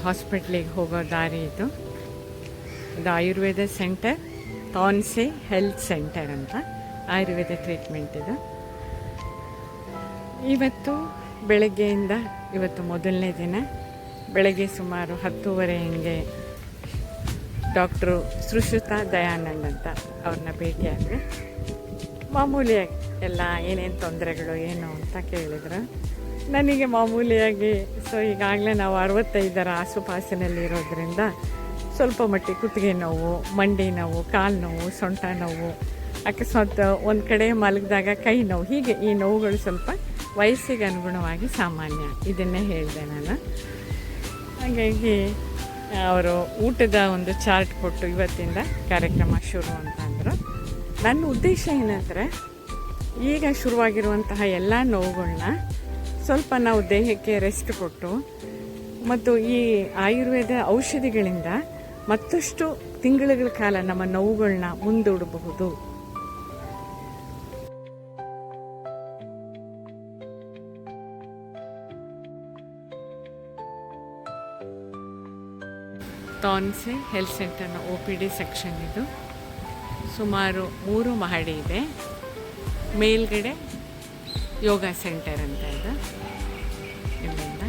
ಹಾಸ್ಪಿಟ್ಲಿಗೆ ಹೋಗೋ ದಾರಿ ಇದು ಆಯುರ್ವೇದ ಸೆಂಟರ್, ತಾನ್ಸೆ ಹೆಲ್ತ್ ಸೆಂಟರ್ ಅಂತ ಆಯುರ್ವೇದ ಟ್ರೀಟ್ಮೆಂಟ್ ಇದು. ಇವತ್ತು ಬೆಳಗ್ಗೆಯಿಂದ ಇವತ್ತು ಮೊದಲನೇ ದಿನ. ಬೆಳಗ್ಗೆ ಸುಮಾರು 10:30 ಹಿಂಗೆ ಡಾಕ್ಟ್ರು ಸುಶ್ರುತಾ ದಯಾನಂದ್ ಅಂತ ಅವ್ರನ್ನ ಭೇಟಿಯಾದರೆ ಮಾಮೂಲಿಯಾಗಿ ಎಲ್ಲ ಏನೇನು ತೊಂದರೆಗಳು ಏನು ಅಂತ ಕೇಳಿದ್ರು. ನನಗೆ ಮಾಮೂಲಿಯಾಗಿ ಈಗಾಗಲೇ ನಾವು 65 ಆಸುಪಾಸಿನಲ್ಲಿರೋದ್ರಿಂದ ಸ್ವಲ್ಪ ಮಟ್ಟಿಗೆ ಕುತ್ತಿಗೆ ನೋವು, ಮಂಡಿ ನೋವು, ಕಾಲು ನೋವು, ಸೊಂಟ ನೋವು, ಅಕಸ್ಮಾತ್ ಒಂದು ಕಡೆ ಮಲಗಿದಾಗ ಕೈ ನೋವು, ಹೀಗೆ ಈ ನೋವುಗಳು ಸ್ವಲ್ಪ ವಯಸ್ಸಿಗೆ ಅನುಗುಣವಾಗಿ ಸಾಮಾನ್ಯ, ಇದನ್ನೇ ಹೇಳಿದೆ ನಾನು. ಹಾಗಾಗಿ ಅವರು ಊಟದ ಒಂದು ಚಾರ್ಟ್ ಕೊಟ್ಟು ಇವತ್ತಿಂದ ಕಾರ್ಯಕ್ರಮ ಶುರು ಅಂತಂದರು. ನನ್ನ ಉದ್ದೇಶ ಏನಂದರೆ ಈಗ ಶುರುವಾಗಿರುವಂತಹ ಎಲ್ಲ ನೋವುಗಳನ್ನ ಸ್ವಲ್ಪ ನಾವು ದೇಹಕ್ಕೆ ರೆಸ್ಟ್ ಕೊಟ್ಟು ಮತ್ತು ಈ ಆಯುರ್ವೇದ ಔಷಧಿಗಳಿಂದ ಮತ್ತಷ್ಟು ತಿಂಗಳುಗಳ ಕಾಲ ನಮ್ಮ ನೋವುಗಳನ್ನ ಮುಂದೂಡಬಹುದು. ತಾನ್ಸೆ ಹೆಲ್ತ್ ಸೆಂಟರ್ನ OPD ಸೆಕ್ಷನ್ ಇದು. ಸುಮಾರು 3 ಮಹಡಿ ಇದೆ. ಮೇಲ್ಗಡೆ ಯೋಗ ಸೆಂಟರ್ ಅಂತ ಇದೆ. ಇಲ್ಲಿಂದ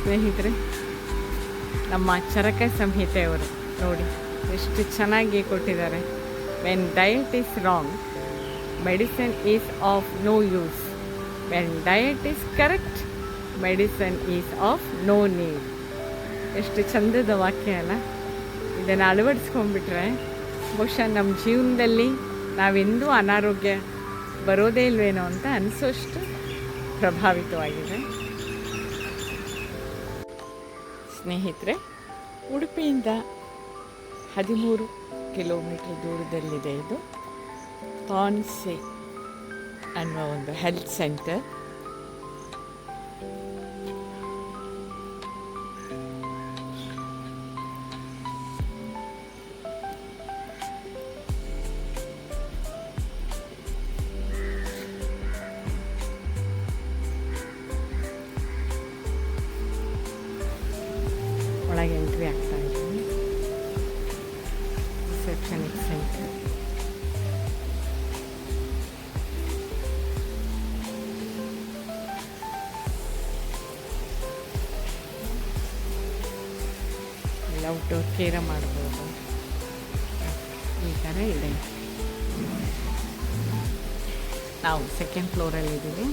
ಸ್ನೇಹಿತರೆ, ನಮ್ಮ ಚರಕ ಸಂಹಿತೆಯವರು ನೋಡಿ ಎಷ್ಟು ಚೆನ್ನಾಗಿ ಕೊಟ್ಟಿದ್ದಾರೆ. When diet is wrong, medicine is of no use. When diet is correct, medicine is of no need. ಎಷ್ಟು ಚಂದದ ವಾಕ್ಯ ಅಲ್ಲ. ಇದನ್ನು ಅಳವಡಿಸ್ಕೊಂಡ್ಬಿಟ್ರೆ ಬಹುಶಃ ನಮ್ಮ ಜೀವನದಲ್ಲಿ ನಾವೆಂದೂ ಅನಾರೋಗ್ಯ ಬರೋದೇ ಇಲ್ವೇನೋ ಅಂತ ಅನಿಸೋಷ್ಟು ಪ್ರಭಾವಿತವಾಗಿದೆ. ಸ್ನೇಹಿತರೆ, ಉಡುಪಿಯಿಂದ 13 ಕಿಲೋಮೀಟರ್ ದೂರದಲ್ಲಿದೆ ಇದು ತಾನ್ಸೆ ಅನ್ನುವ ಒಂದು ಹೆಲ್ತ್ ಸೆಂಟರ್. ಒಳಗೆ ಎಂಟ್ರಿ ಆಗ್ತಾ ಇದ್ದೀನಿ. ರಿಸೆಪ್ಷನಿಕ್ ಸೆಂಟರ್. ಇಲ್ಲಿ ಔಟ್ಡೋರ್ ಕೇರ ಮಾಡ್ಬೋದು, ಈ ಥರ ಇದೆ. ನಾವು 2nd ಫ್ಲೋರಲ್ಲಿದ್ದೀವಿ.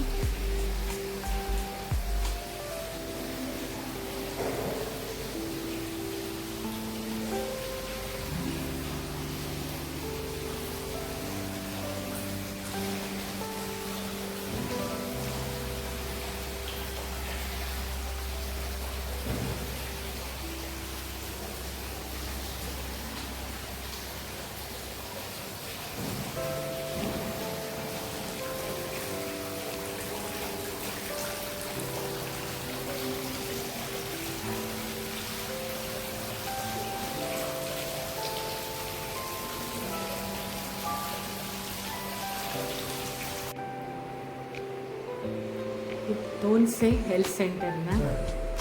ತಾನ್ಸೆ health ಸೆಂಟರ್ನ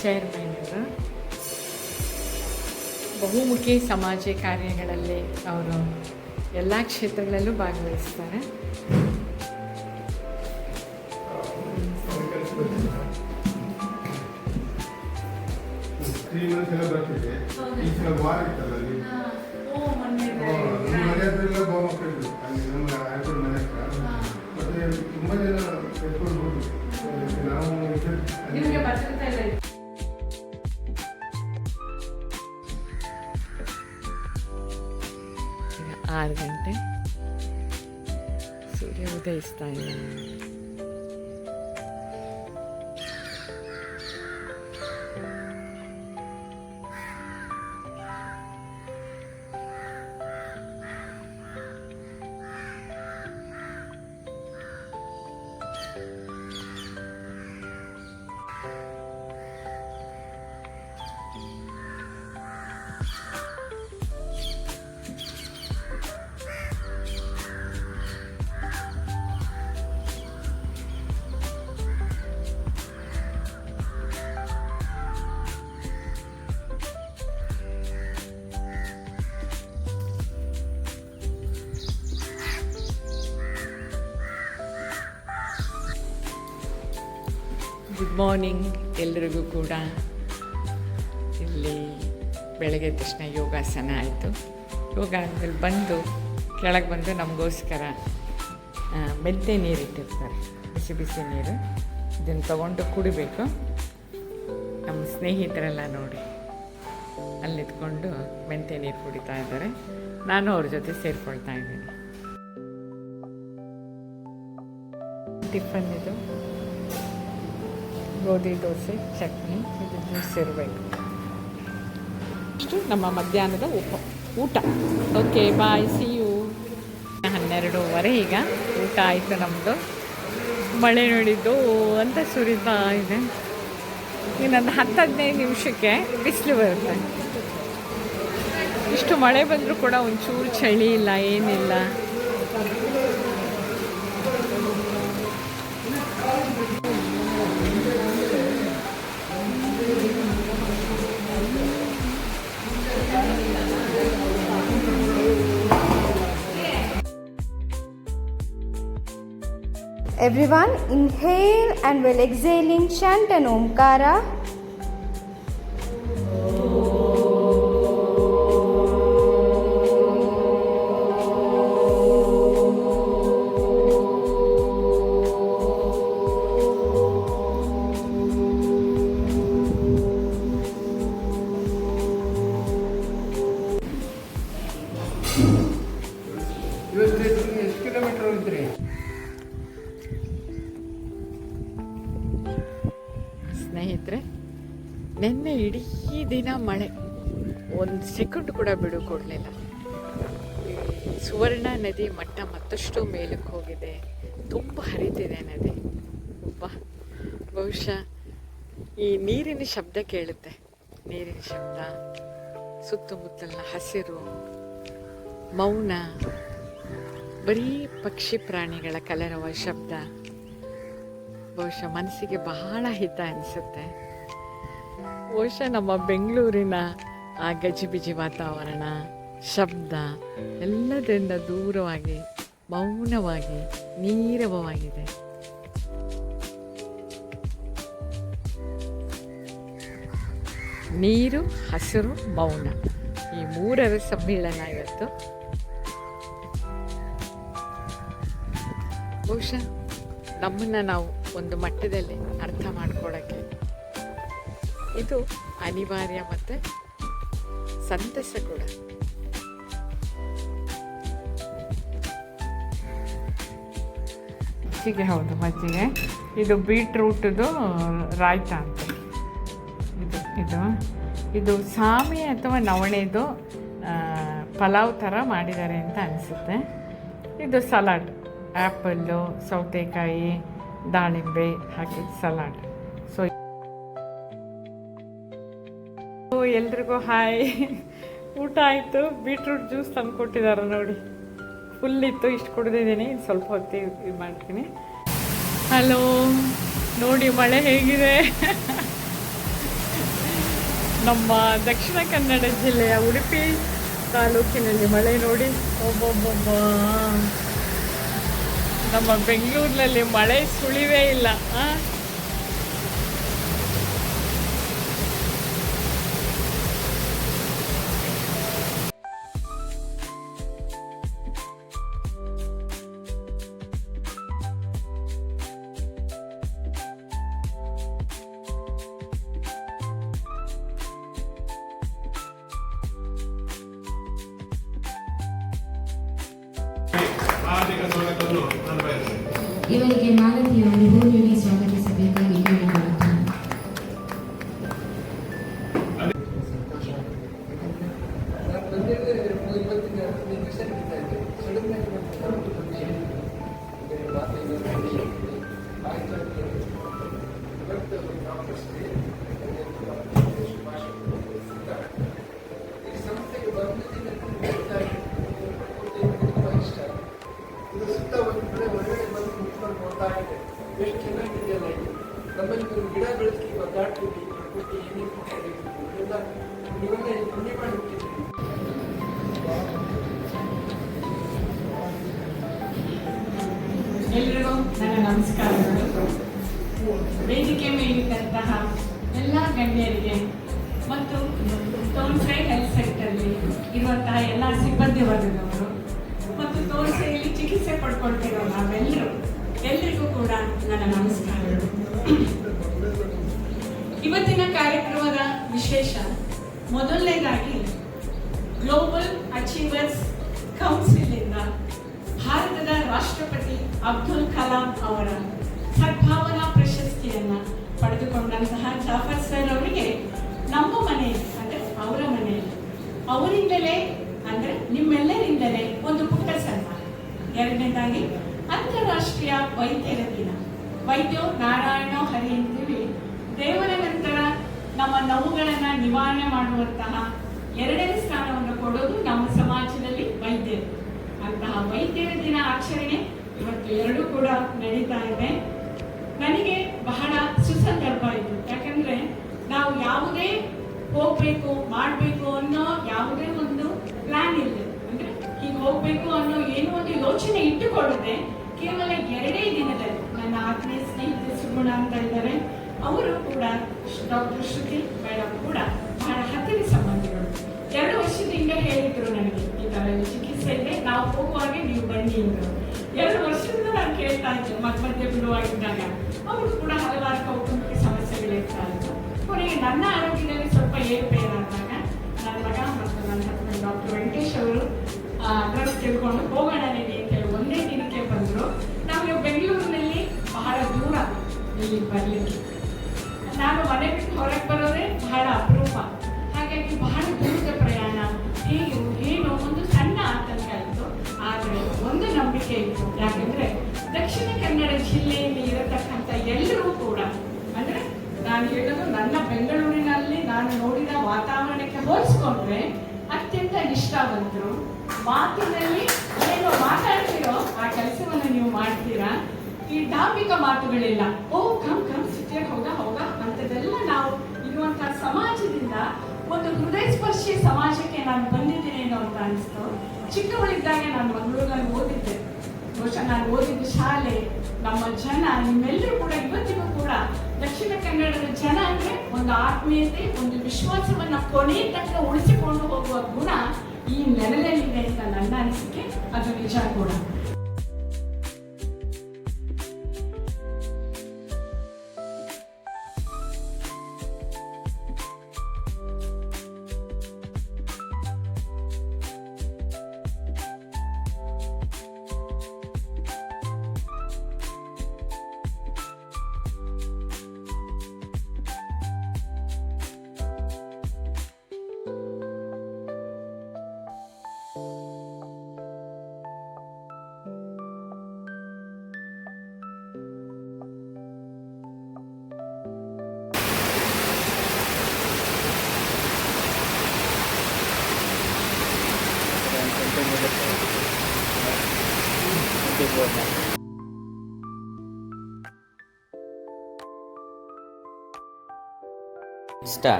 chairman. ಬಹುಮುಖಿ ಸಮಾಜ ಕಾರ್ಯಗಳಲ್ಲಿ ಅವರು ಎಲ್ಲ ಕ್ಷೇತ್ರಗಳಲ್ಲೂ ಭಾಗವಹಿಸ್ತಾರೆ. ನಿಮಗೆ ಬರ್ತಾ ಇಲ್ಲ. 6 ಗಂಟೆ ಸೂರ್ಯ ಉದಯಿಸ್ತಾ ಇಲ್ಲ. ಗುಡ್ ಮಾರ್ನಿಂಗ್ ಎಲ್ರಿಗೂ ಕೂಡ. ಇಲ್ಲಿ ಬೆಳಗ್ಗೆ ತಕ್ಷಣ ಯೋಗಾಸನ ಆಯಿತು. ಯೋಗ ಆದಮೇಲೆ ಬಂದು ಕೆಳಗೆ ಬಂದು ನಮಗೋಸ್ಕರ ಮೆಂತ್ಯ ನೀರು ಇಟ್ಟಿರ್ತಾರೆ, ಬಿಸಿ ಬಿಸಿ ನೀರು. ಇದನ್ನು ತಗೊಂಡು ಕುಡಿಬೇಕು. ನಮ್ಮ ಸ್ನೇಹಿತರೆಲ್ಲ ನೋಡಿ ಅಲ್ಲಿದ್ಕೊಂಡು ಮೆಂತ್ಯ ನೀರು ಕುಡಿತಾ ಇದ್ದಾರೆ. ನಾನು ಅವ್ರ ಜೊತೆ ಸೇರಿಕೊಳ್ತಾ ಇದ್ದೀನಿ. ಟಿಫನ್ ಇದು ಗೋಧಿ ದೋಸೆ, ಚಟ್ನಿ, ಇದು ಜ್ಯೂಸ್ ಇರಬೇಕು. ಇಷ್ಟು ನಮ್ಮ ಮಧ್ಯಾಹ್ನದ ಊಟ. Okay, bye, C you. 12:30 ಈಗ ಊಟ ಆಯಿತು ನಮ್ಮದು. ಮಳೆ ನೋಡಿದ್ದು ಅಂತ ಸುರಿತಾ ಇದೆ. ಇನ್ನೊಂದು 10-15 ನಿಮಿಷಕ್ಕೆ ಬಿಸಿಲು ಬರುತ್ತೆ. ಇಷ್ಟು ಮಳೆ ಬಂದರೂ ಕೂಡ ಒಂಚೂರು ಚಳಿ ಇಲ್ಲ, ಏನಿಲ್ಲ. Everyone inhale and while exhaling chant an Omkara. ಎಷ್ಟು ಕಿಲೋಮೀಟರ್ ಹೋಗಿದ್ರಿ? ಸ್ನೇಹಿತರೆ, ನಿನ್ನೆ ಇಡೀ ದಿನ ಮಳೆ, ಒಂದು ಸೆಕೆಂಡ್ ಕೂಡ ಬಿಡು ಕೊಡಲಿಲ್ಲ. ಸುವರ್ಣ ನದಿ ಮಟ್ಟ ಮತ್ತಷ್ಟು ಮೇಲಕ್ಕೆ ಹೋಗಿದೆ, ತುಂಬ ಹರಿತಿದೆ ನದಿ. ಬಹುಶಃ ಈ ನೀರಿನ ಶಬ್ದ ಕೇಳುತ್ತೆ, ನೀರಿನ ಶಬ್ದ, ಸುತ್ತಮುತ್ತಲಿನ ಹಸಿರು, ಮೌನ, ಬರೀ ಪಕ್ಷಿ ಪ್ರಾಣಿಗಳ ಕಲರವ ಶಬ್ದ ಬಹುಶಃ ಮನಸ್ಸಿಗೆ ಬಹಳ ಹಿತ ಅನಿಸುತ್ತೆ. ಬಹುಶಃ ನಮ್ಮ ಬೆಂಗಳೂರಿನ ಆ ಗಜಿಬಿಜಿ ವಾತಾವರಣ, ಶಬ್ದ ಎಲ್ಲದರಿಂದ ದೂರವಾಗಿ ಮೌನವಾಗಿ ನೀರವವಾಗಿದೆ. ನೀರು, ಹಸಿರು, ಮೌನ, ಈ ಮೂರರ ಸಮ್ಮಿಳನ ಇವತ್ತು. ಬಹುಶಃ ನಮ್ಮನ್ನು ನಾವು ಒಂದು ಮಟ್ಟದಲ್ಲಿ ಅರ್ಥ ಮಾಡ್ಕೊಳ್ಳೋಕ್ಕೆ ಇದು ಅನಿವಾರ್ಯ ಮತ್ತು ಸಂತಸ ಕೂಡ. ಮಜ್ಜಿಗೆ, ಹೌದು ಮಜ್ಜಿಗೆ. ಇದು ಬೀಟ್ರೂಟದು ರಾಯ್ತ ಅಂತ. ಇದು ಸಾಮೆ ಅಥವಾ ನವಣೆದು ಪಲಾವ್ ಥರ ಮಾಡಿದ್ದಾರೆ ಅಂತ ಅನಿಸುತ್ತೆ. ಇದು ಸಲಾಡ್, ಆ್ಯಪಲ್ಲು, ಸೌತೆಕಾಯಿ, ದಾಳಿಂಬೆ ಹಾಕಿದ ಸಲಾಡ್. ಸೊ ಎಲ್ರಿಗೂ ಹಾಯ್. ಊಟ ಆಯಿತು. ಬೀಟ್ರೂಟ್ ಜ್ಯೂಸ್ ತಂದು ಕೊಟ್ಟಿದ್ದಾರೆ ನೋಡಿ, ಫುಲ್ ಇತ್ತು, ಇಷ್ಟು ಕುಡಿದಿದ್ದೀನಿ. ಸ್ವಲ್ಪ ಹೊತ್ತು ಇದು ಮಾಡ್ತೀನಿ. ಹಲೋ, ನೋಡಿ ಮಳೆ ಹೇಗಿದೆ. ನಮ್ಮ ದಕ್ಷಿಣ ಕನ್ನಡ ಜಿಲ್ಲೆಯ ಉಡುಪಿ ತಾಲೂಕಿನಲ್ಲಿ ಮಳೆ ನೋಡಿ. ಒಬ್ಬೊಬ್ಬೊಬ್ಬ, ನಮ್ಮ ಬೆಂಗಳೂರಿನಲ್ಲಿ ಮಳೆ ಸುಳಿವೇ ಇಲ್ಲ. ಇವರಿಗೆ ಮಾಲತಿಯವರು ಹೂವಿಗೆ ಸ್ವಾಗತಿಸಬೇಕಾಗಿ ಕೇಳಿಕೊಳ್ಳುತ್ತಾರೆ. ಎಷ್ಟು ಚೆನ್ನಾಗಿದೆಯಲ್ಲ ಇದು. ನಮ್ಮಲ್ಲಿ ಒಂದು ಗಿಡ ಬೆಳೆಸಿ ಒದ್ದಾಡ್ತೀವಿ, ಪ್ರಕೃತಿ ಏನೇನು ಎಲ್ಲ ನೀವನ್ನೇ ಪುಣ್ಯ ಮಾಡಿಬಿಟ್ಟಿದ್ವಿ. ಎಲ್ರಿಗೂ ನನ್ನ ನಮಸ್ಕಾರಗಳು. ವೇದಿಕೆ ಮೇಲಿದ್ದಂತಹ ಎಲ್ಲ ಗಣ್ಯರಿಗೆ ಮತ್ತು ತೋನ್ಸೆ ಹೆಲ್ತ್ ಸೆಂಟರ್ಲಿ ಇರುವಂತಹ ಎಲ್ಲ ಸಿಬ್ಬಂದಿ ವರ್ಗದವರು ಮತ್ತು ತೋನ್ಸೆಯಲ್ಲಿ ಚಿಕಿತ್ಸೆ ಪಡ್ಕೊಳ್ತಿರೋ ಎಲ್ರಿಗೂ ಕೂಡ ನನ್ನ ನಮಸ್ಕಾರಗಳು. ಇವತ್ತಿನ ಕಾರ್ಯಕ್ರಮದ ವಿಶೇಷ ಮೊದಲನೇದಾಗಿ ಗ್ಲೋಬಲ್ ಅಚೀವರ್ಸ್ ಕೌನ್ಸಿಲ್ ಇಂದ ಭಾರತದ ರಾಷ್ಟ್ರಪತಿ ಅಬ್ದುಲ್ ಕಲಾಂ ಅವರ ಸದ್ಭಾವನಾ ಪ್ರಶಸ್ತಿಯನ್ನ ಪಡೆದುಕೊಂಡಂತಹ ಜಾಫರ್ ಸರ್ ಅವರಿಗೆ ನಮ್ಮ ಮನೆಯಲ್ಲಿ ಅಂದ್ರೆ ಅವರ ಮನೆಯಲ್ಲಿ ಅವರಿಂದಲೇ ಅಂದ್ರೆ ನಿಮ್ಮೆಲ್ಲರಿಂದಲೇ ಒಂದು ಪುಟ್ಟ ಸನ್ಮಾನ. ಎರಡನೇದಾಗಿ ಅಂತಾರಾಷ್ಟ್ರೀಯ ವೈದ್ಯರ ದಿನ. ವೈದ್ಯೋ ನಾರಾಯಣ ಹರಿ ಅಂತೀವಿ. ದೇವರ ನಂತರ ನಮ್ಮ ನೋವುಗಳನ್ನ ನಿವಾರಣೆ ಮಾಡುವಂತಹ ಎರಡನೇ ಸ್ಥಾನವನ್ನು ಕೊಡೋದು ನಮ್ಮ ಸಮಾಜದಲ್ಲಿ ವೈದ್ಯರು. ಅಂತಹ ವೈದ್ಯರ ದಿನ ಆಚರಣೆ ಇವತ್ತು ಎರಡೂ ಕೂಡ ನಡೀತಾ ಇದೆ. ನನಗೆ ಬಹಳ ಸುಸಂದರ್ಭ ಇದು. ಯಾಕಂದ್ರೆ ನಾವು ಯಾವುದೇ ಹೋಗ್ಬೇಕು ಮಾಡಬೇಕು ಅನ್ನೋ ಯಾವುದೇ ಒಂದು ಪ್ಲಾನ್ ಇಲ್ಲ, ಅಂದ್ರೆ ಹೀಗೆ ಹೋಗ್ಬೇಕು ಅನ್ನೋ ಏನೋ ಒಂದು ಯೋಚನೆ ಇಟ್ಟುಕೊಳ್ಳದೆ ಕೇವಲ 2 ದಿನದಲ್ಲಿ ನನ್ನ ಆತ್ಮೀಯ ಸ್ನೇಹಿತೆ ಸುಗುಣ ಅಂತ ಇದ್ದಾರೆ, ಅವರು ಕೂಡ ಡಾಕ್ಟರ್ ಶ್ರುತಿ ಮೇಡಮ್ ಕೂಡ ಬಹಳ ಹತ್ತಿರ ಸಂಬಂಧಿಗಳು. 2 ವರ್ಷದಿಂದ ಹೇಳಿದ್ರು ನನಗೆ ಈ ತರ ಚಿಕಿತ್ಸೆ ಇದೆ, ನಾವು ಹೋಗುವಾಗೆ ನೀವು ಬನ್ನಿ ಅಂದರು. 2 ವರ್ಷದಿಂದ ನಾನು ಕೇಳ್ತಾ ಇದ್ದೆ ಮಧ್ಯೆ ಬಿಡುವಾಗಿದ್ದಾಗ. ಅವರು ಕೂಡ ಹಲವಾರು ಕೌಟುಂಬಿಕ ಸಮಸ್ಯೆಗಳಿರ್ತಾ ಇತ್ತು. ಕೊನೆಗೆ ನನ್ನ ಆರೋಗ್ಯದಲ್ಲಿ ಸ್ವಲ್ಪ ಏರುಪೇರಾದಾಗ ನನ್ನ ಮಗ ಮತ್ತು ನನ್ನ ಹಸ್ಬೆಂಡ್ ಡಾಕ್ಟರ್ ವೆಂಕಟೇಶ್ ಅವರು ಅಡ್ರೆಸ್ ತಿಳ್ಕೊಂಡು ಹೋಗೋಣ ನಡಿ ಅಂತ ಹೇಳಿ ಒಂದೇ ದಿನಕ್ಕೆ ಬಂದರು. ನಮಗೆ ಬೆಂಗಳೂರಿನಲ್ಲಿ ಬಹಳ ದೂರ ಇಲ್ಲಿ ಬರಲಿಕ್ಕೆ, ನಾನು ಮನೆ ಬಿಟ್ಟು ಹೊರಗೆ ಬರೋದೇ ಬಹಳ ಅಪರೂಪ. ಹಾಗಾಗಿ ಬಹಳ ದೂರದ ಪ್ರಯಾಣ ಹೇಗೆ ಏನು ಒಂದು ಸಣ್ಣ ಆತಂಕ ಇತ್ತು. ಆದರೆ ಒಂದು ನಂಬಿಕೆ ಇತ್ತು, ಯಾಕಂದ್ರೆ ದಕ್ಷಿಣ ಕನ್ನಡ ಜಿಲ್ಲೆಯಲ್ಲಿ ಇರತಕ್ಕಂಥ ಎಲ್ಲರೂ ಕೂಡ ಅಂದ್ರೆ ನಾನು ಹೇಳೋದು ನನ್ನ ಬೆಂಗಳೂರಿನಲ್ಲಿ ನಾನು ನೋಡಿದ ವಾತಾವರಣಕ್ಕೆ ಹೋಲಿಸ್ಕೊಂಡ್ರೆ ಅತ್ಯಂತ ನಿಷ್ಠಾವಂತರು. ಮಾತಿನಲ್ಲಿ ಏನು ಮಾತಾಡ್ತೀರೋ ಆ ಕೆಲಸವನ್ನು ನೀವು ಮಾಡ್ತೀರಾ. ಈ ಧಾರ್ಮಿಕ ಮಾತುಗಳಿಲ್ಲ, ಓ ಕಮ್ ಸಿಟಿಯಾಗಿ ಹೌದಾ ಅಂತದೆಲ್ಲ ನಾವು ಇರುವಂತಹ ಸಮಾಜದಿಂದ ಒಂದು ಹೃದಯ ಸ್ಪರ್ಶಿ ಸಮಾಜಕ್ಕೆ ನಾನು ಬಂದಿದ್ದೇನೇನೋ ಅಂತ ಅನಿಸ್ತು. ಚಿಕ್ಕವಳಿದ್ದಾಗ ನಾನು ಮಂಗಳೂರಿನಲ್ಲಿ ಓದಿದ್ದೆ. ಬಹುಶಃ ನಾನು ಓದಿದ್ದ ಶಾಲೆ, ನಮ್ಮ ಜನ, ನಿಮ್ಮೆಲ್ಲರೂ ಕೂಡ ಇವತ್ತಿಗೂ ಕೂಡ ದಕ್ಷಿಣ ಕನ್ನಡದ ಜನ ಅಂದ್ರೆ ಒಂದು ಆತ್ಮೀಯತೆ, ಒಂದು ವಿಶ್ವಾಸವನ್ನ ಕೊನೆಯ ತನಕ ಉಳಿಸಿಕೊಂಡು ಹೋಗುವ ಗುಣ ಈ ನೆಲೆಯಲ್ಲಿದೆ ಅಂತ ನನ್ನ ಅನಿಸಿಕೆ. ಅದು ನಿಜ ಕೂಡ.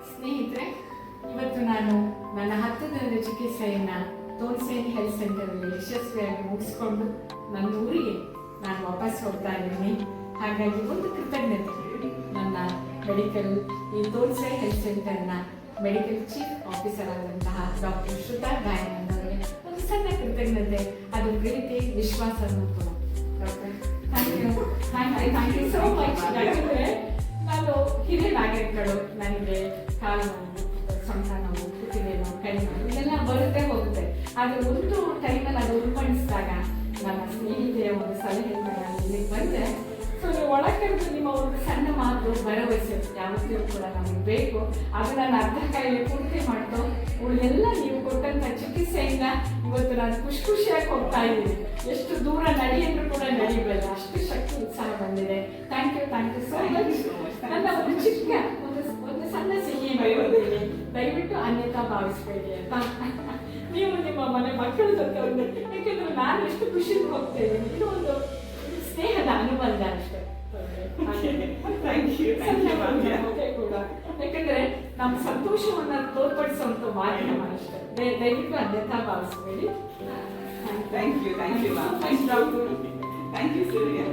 ಸ್ನೇಹಿತರೆ, ಇವತ್ತು ನಾನು ನನ್ನ 10 ದಿನದ ಚಿಕಿತ್ಸೆಯನ್ನ ತೋನ್ಸೇನ್ ಹೆಲ್ತ್ ಸೆಂಟರ್ ಅಲ್ಲಿ ಯಶಸ್ವಿಯಾಗಿ ಮುಗಿಸ್ಕೊಂಡು ನನ್ನ ಊರಿಗೆ ನಾನು ವಾಪಸ್ ಹೋಗ್ತಾ ಇದ್ದೀನಿ. ಹಾಗಾಗಿ ಒಂದು ಕೃತಜ್ಞತೆ ನನ್ನ ಈ ತೋನ್ಸೇನ್ ಹೆಲ್ತ್ ಸೆಂಟರ್ನ ಮೆಡಿಕಲ್ ಚೀಫ್ ಆಫೀಸರ್ ಆದಂತಹ ಡಾಕ್ಟರ್ ಶ್ರುತಾ ದಯಾನಂದ್ ಅವರಿಗೆ ಒಂದು ಸಣ್ಣ ಕೃತಜ್ಞತೆ. ಅದು ಪ್ರೀತಿ, ವಿಶ್ವಾಸ ಅನ್ನೋದು. Doctor thank you so much. ಯಾಕಂದ್ರೆ ನಾನು ಹಿರಿಯ ನಾಗರಿಕಗಳು, ನನಗೆ ಕಾಲು ನೋವು, ಸೊಂಟ ನೋವು, ಕುತ್ತಿಗೆ ನೋವು, ಕೈ ನೋವು ಇದೆಲ್ಲ ಬರುತ್ತೆ ಹೋಗುತ್ತೆ. ಆದರೆ ಒಂದು ಟೈಮಲ್ಲಿ ಅದು ಉಲ್ಬಣಿಸಿದಾಗ ನನ್ನ ಸ್ನೇಹಿತೆಯ ಒಂದು ಸಲಹೆ ನಾನು ಇಲ್ಲಿಗೆ ಬಂದೆ. ಸೊ ನೀವು ಒಳಕರೆದು ನಿಮ್ಮ ಒಂದು ಸಣ್ಣ ಮಾತು, ಭರವಸೆ ಯಾವತ್ತೂ ಕೂಡ ನಮಗೆ ಬೇಕು. ಅದು ನಾನು ಅರ್ಧ ಕಾಯಿಲೆ ಪೂರ್ತಿ ಮಾಡ್ತು. ಉಳಿದೆಲ್ಲ ನೀವು ಕೊಟ್ಟಂಥ ಚಿಕಿತ್ಸೆಯಿಂದ ಇವತ್ತು ನಾನು ಖುಷಿಯಾಗಿ ಹೋಗ್ತಾ ಇದ್ದೀನಿ. ಎಷ್ಟು ದೂರ ನಡೆಯಂದ್ರೂ ಕೂಡ ನಡೀಬಲ್ಲ, ಅಷ್ಟು ಶಕ್ತಿ ಉತ್ಸಾಹ ಬಂದಿದೆ. Thank you so much. ನನ್ನ ಒಂದು ಚಿಕ್ಕ ಒಂದು ಸಣ್ಣ ಸಿಹಿ ಬರೆಯೋದಿದೆ, ದಯವಿಟ್ಟು ಅನ್ಯತಾ ಭಾವಿಸ್ಬೇಡಿ ಅಂತ. ನೀವು ನಿಮ್ಮ ಮನೆ ಮಕ್ಕಳ ಜೊತೆ ಒಂದು, ಯಾಕಂದ್ರೆ ನಾನು ಎಷ್ಟು ಖುಷಿಯಿಂದ ಹೋಗ್ತೇನೆ. ಇದು ಒಂದು ಸ್ನೇಹದ ಅನುಬಂಧ ಅಷ್ಟೇ. ಕೂಡ ಯಾಕಂದ್ರೆ ನಮ್ಮ ಸಂತೋಷವನ್ನ ತೋರ್ಪಡಿಸುವಂತ ಮಾಧ್ಯಮ ಅಷ್ಟೇ. ದಯವಿಟ್ಟು ಅನ್ಯತಾ ಭಾವಿಸ್ಬೇಡಿ. Thank you. Thank you, Surya.